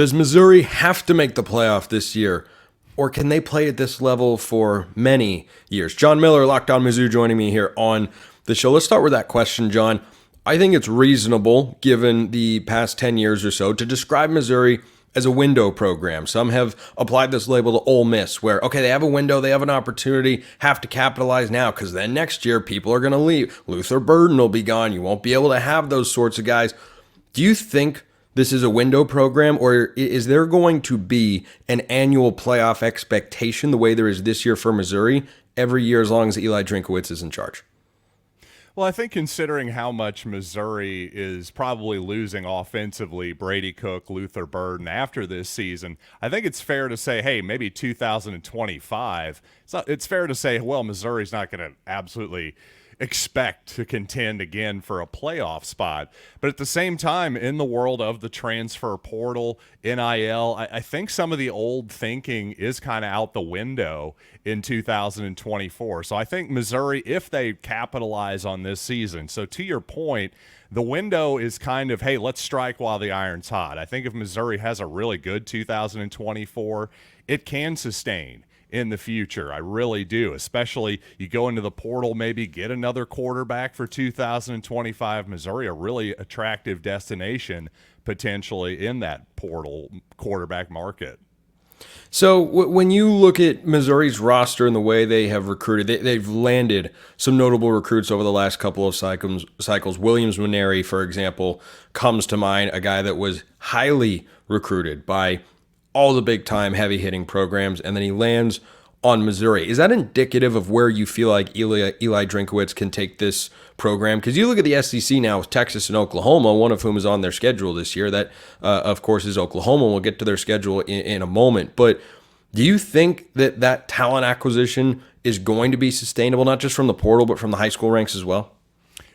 Does Missouri have to make the playoff this year, or can they play at this level for many years? John Miller, Locked On Mizzou, joining me here on the show. Let's start with that question, John. I think it's reasonable, given the past 10 years or so, to describe Missouri as a window program. Some have applied this label to Ole Miss, where, okay, they have a window, they have an opportunity, have to capitalize now, because then next year people are going to leave. Luther Burden will be gone. You won't be able to have those sorts of guys. Do you think this is a window program, or is there going to be an annual playoff expectation the way there is this year for Missouri every year as long as Eli Drinkowitz is in charge? Well, I think considering how much Missouri is probably losing offensively, Brady Cook, Luther Burden after this season, I think it's fair to say, hey, maybe 2025. It's fair to say, well, Missouri's not going to absolutely expect to contend again for a playoff spot. But at the same time, in the world of the transfer portal, NIL, I think some of the old thinking is kind of out the window in 2024. So I think Missouri, if they capitalize on this season, so to your point, the window is kind of, hey, let's strike while the iron's hot. I think if Missouri has a really good 2024, it can sustain in the future. I really do, especially you go into the portal, maybe get another quarterback for 2025. Missouri, a really attractive destination potentially in that portal quarterback market. So when you look at Missouri's roster and the way they have recruited, they've landed some notable recruits over the last couple of cycles. Williams Nwaneri, for example, comes to mind, a guy that was highly recruited by all the big-time heavy-hitting programs, and then he lands on Missouri. Is that indicative of where you feel like Eli Drinkowitz can take this program? Because you look at the SEC now with Texas and Oklahoma, one of whom is on their schedule this year. That, of course, is Oklahoma. We'll get to their schedule in a moment. But do you think that talent acquisition is going to be sustainable, not just from the portal, but from the high school ranks as well?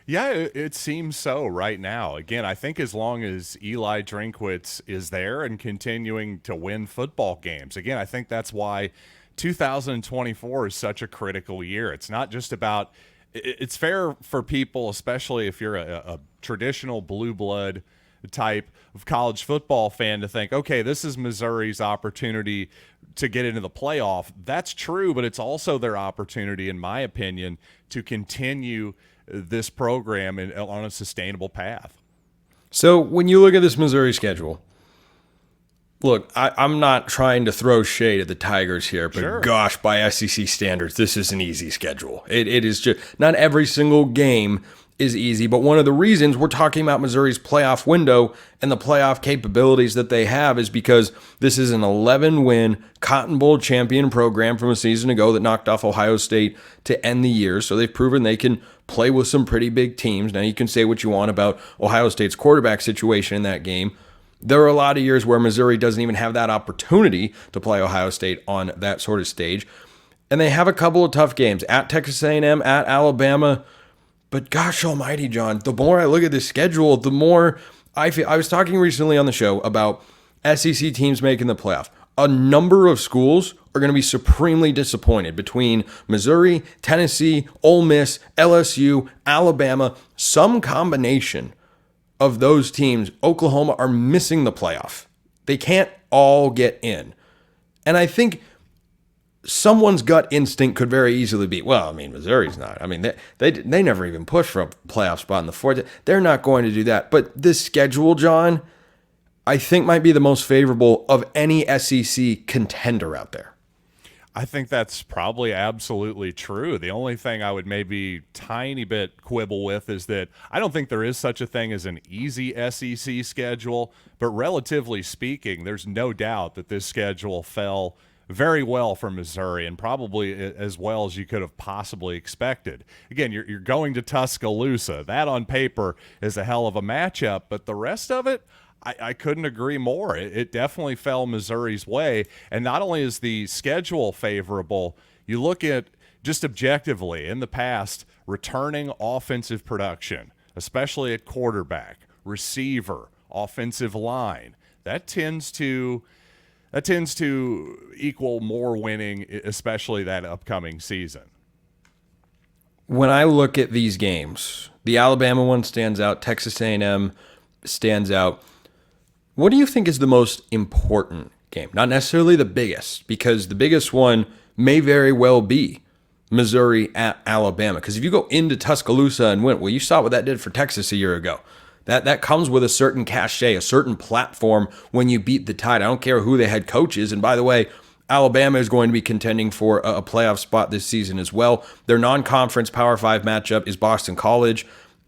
Yeah, it seems so right now. Again, I think as long as Eli Drinkowitz is there and continuing to win football games, again, I think that's why 2024 is such a critical year. It's not just about – it's fair for people, especially if you're a traditional blue blood type of college football fan, to think, okay, this is Missouri's opportunity to get into the playoff. That's true, but it's also their opportunity, in my opinion, to continue – this program on a sustainable path. So when you look at this Missouri schedule, look, I'm not trying to throw shade at the Tigers here, but Sure. Gosh, by SEC standards, this is an easy schedule. It is just not every single game is easy, but one of the reasons we're talking about Missouri's playoff window and the playoff capabilities that they have is because this is an 11-win Cotton Bowl champion program from a season ago that knocked off Ohio State to end the year. So they've proven they can play with some pretty big teams. Now, you can say what you want about Ohio State's quarterback situation in that game. There are a lot of years where Missouri doesn't even have that opportunity to play Ohio State on that sort of stage. And they have a couple of tough games at Texas A&M, at Alabama. But gosh almighty, John, the more I look at this schedule, the more I feel. I was talking recently on the show about SEC teams making the playoff. A number of schools are going to be supremely disappointed between Missouri, Tennessee, Ole Miss, LSU, Alabama. Some combination of those teams, Oklahoma, are missing the playoff. They can't all get in. And I think someone's gut instinct could very easily be, well, I mean, Missouri's not. I mean, they never even push for a playoff spot in the fourth. They're not going to do that. But this schedule, John, I think might be the most favorable of any SEC contender out there. I think that's probably absolutely true. The only thing I would maybe tiny bit quibble with is that I don't think there is such a thing as an easy SEC schedule, but relatively speaking, there's no doubt that this schedule fell very well for Missouri, and probably as well as you could have possibly expected. Again, you're going to Tuscaloosa. That on paper is a hell of a matchup, but the rest of it, I couldn't agree more. It definitely fell Missouri's way, and not only is the schedule favorable, you look at just objectively in the past, returning offensive production, especially at quarterback, receiver, offensive line, that tends to equal more winning, especially that upcoming season. When I look at these games, the Alabama one stands out, Texas A&M stands out. What do you think is the most important game? Not necessarily the biggest, because the biggest one may very well be Missouri at Alabama. Because if you go into Tuscaloosa and win, well, you saw what that did for Texas a year ago. That comes with a certain cachet, a certain platform when you beat the Tide. I don't care who the head coach is. And by the way, Alabama is going to be contending for a playoff spot this season as well. Their non-conference Power 5 matchup is Boston College.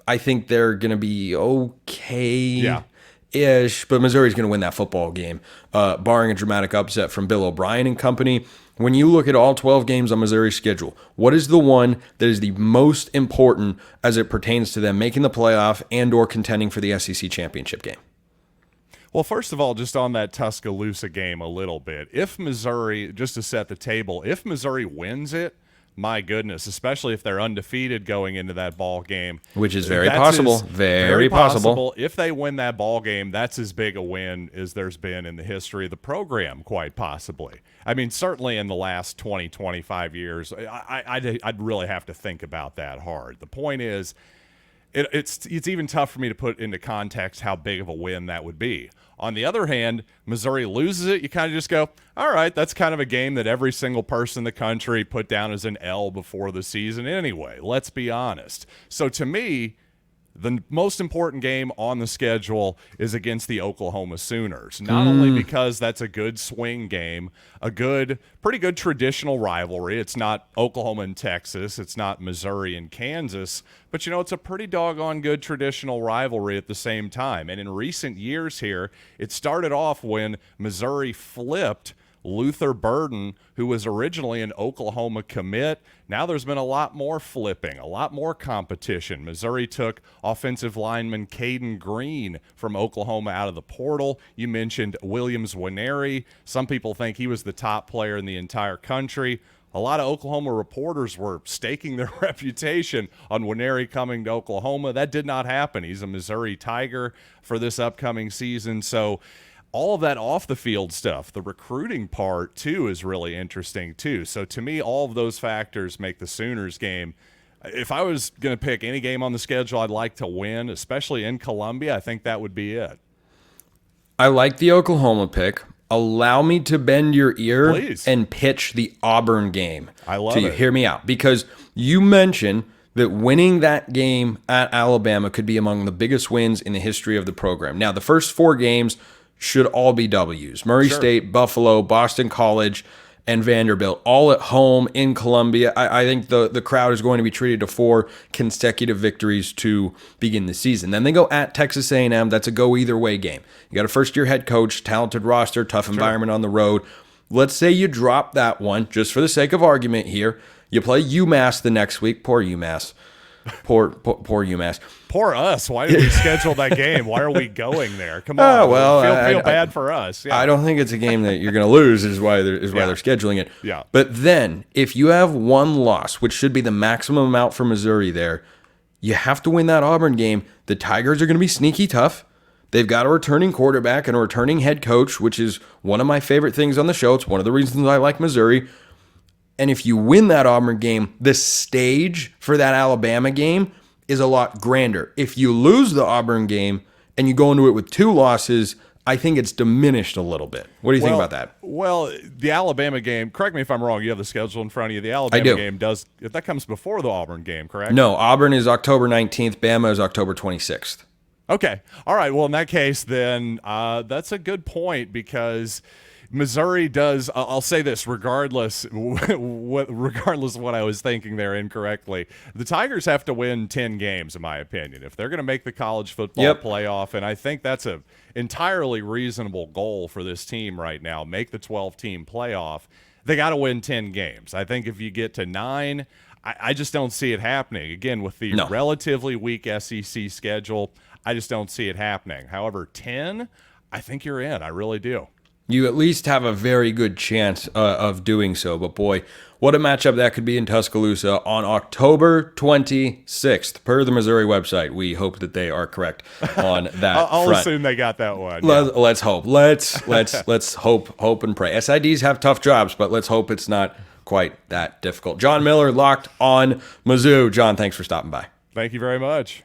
I think they're going to be okay-ish, but Missouri's going to win that football game, barring a dramatic upset from Bill O'Brien and company. When you look at all 12 games on Missouri's schedule, what is the one that is the most important as it pertains to them making the playoff and or contending for the SEC championship game? Well, first of all, just on that Tuscaloosa game a little bit, if Missouri, just to set the table, if Missouri wins it, my goodness, especially if they're undefeated going into that ball game. Which is very possible. Very possible. If they win that ball game, that's as big a win as there's been in the history of the program, quite possibly. I mean, certainly in the last 20, 25 years, I'd really have to think about that hard. The point is, it's even tough for me to put into context how big of a win that would be. On the other hand, Missouri loses it, you kind of just go, all right, that's kind of a game that every single person in the country put down as an L before the season anyway. Let's be honest. So to me, the most important game on the schedule is against the Oklahoma Sooners, not only because that's a good swing game, pretty good traditional rivalry. It's not Oklahoma and Texas. It's not Missouri and Kansas. But, it's a pretty doggone good traditional rivalry at the same time. And in recent years here, it started off when Missouri flipped Luther Burden, who was originally an Oklahoma commit. Now there's been a lot more flipping, a lot more competition. Missouri took offensive lineman Caden Green from Oklahoma out of the portal. You mentioned Williams-Winery. Some people think he was the top player in the entire country. A lot of Oklahoma reporters were staking their reputation on Winery coming to Oklahoma. That did not happen. He's a Missouri Tiger for this upcoming season. So all of that off the field stuff, the recruiting part too, is really interesting too. So to me, all of those factors make the Sooners game. If I was going to pick any game on the schedule I'd like to win, especially in Columbia, I think that would be it. I like the Oklahoma pick. Allow me to bend your ear Please. And pitch the Auburn game. I love to you. it. Hear me out, because you mentioned that winning that game at Alabama could be among the biggest wins in the history of the program. Now, the first 4 games should all be W's. Murray State, Buffalo, Boston College, and Vanderbilt, all at home in Columbia. I think the crowd is going to be treated to 4 consecutive victories to begin the season. Then they go at Texas A&M. That's a go-either-way game. You got a first-year head coach, talented roster, tough environment on the road. Let's say you drop that one, just for the sake of argument here. You play UMass the next week. Poor UMass. Poor UMass. Poor us. Why did we schedule that game? Why are we going there? Come on. Feel bad for us. Yeah. I don't think it's a game that you're going to lose is why they're scheduling it. Yeah. But then if you have one loss, which should be the maximum amount for Missouri there, you have to win that Auburn game. The Tigers are going to be sneaky tough. They've got a returning quarterback and a returning head coach, which is one of my favorite things on the show. It's one of the reasons I like Missouri. And if you win that Auburn game, the stage for that Alabama game is a lot grander. If you lose the Auburn game and you go into it with 2 losses, I think it's diminished a little bit. What do you think about that? Well, the Alabama game, correct me if I'm wrong, you have the schedule in front of you. The Alabama game that comes before the Auburn game, correct? No, Auburn is October 19th, Bama is October 26th. Okay. All right. Well, in that case, then that's a good point because Missouri does. I'll say this, regardless of what I was thinking there incorrectly, the Tigers have to win 10 games, in my opinion, if they're going to make the college football playoff. And I think that's a entirely reasonable goal for this team right now. Make the 12-team playoff. They got to win 10 games. I think if you get to 9, I just don't see it happening. Again, with the relatively weak SEC schedule, I just don't see it happening. However, 10, I think you're in. I really do. You at least have a very good chance of doing so. But boy, what a matchup that could be in Tuscaloosa on October 26th. Per the Missouri website, we hope that they are correct on that I'll front. assume they got that one. Let's hope. Let's hope and pray. SIDs have tough jobs, but let's hope it's not quite that difficult. John Miller, locked on Mizzou. John, thanks for stopping by. Thank you very much.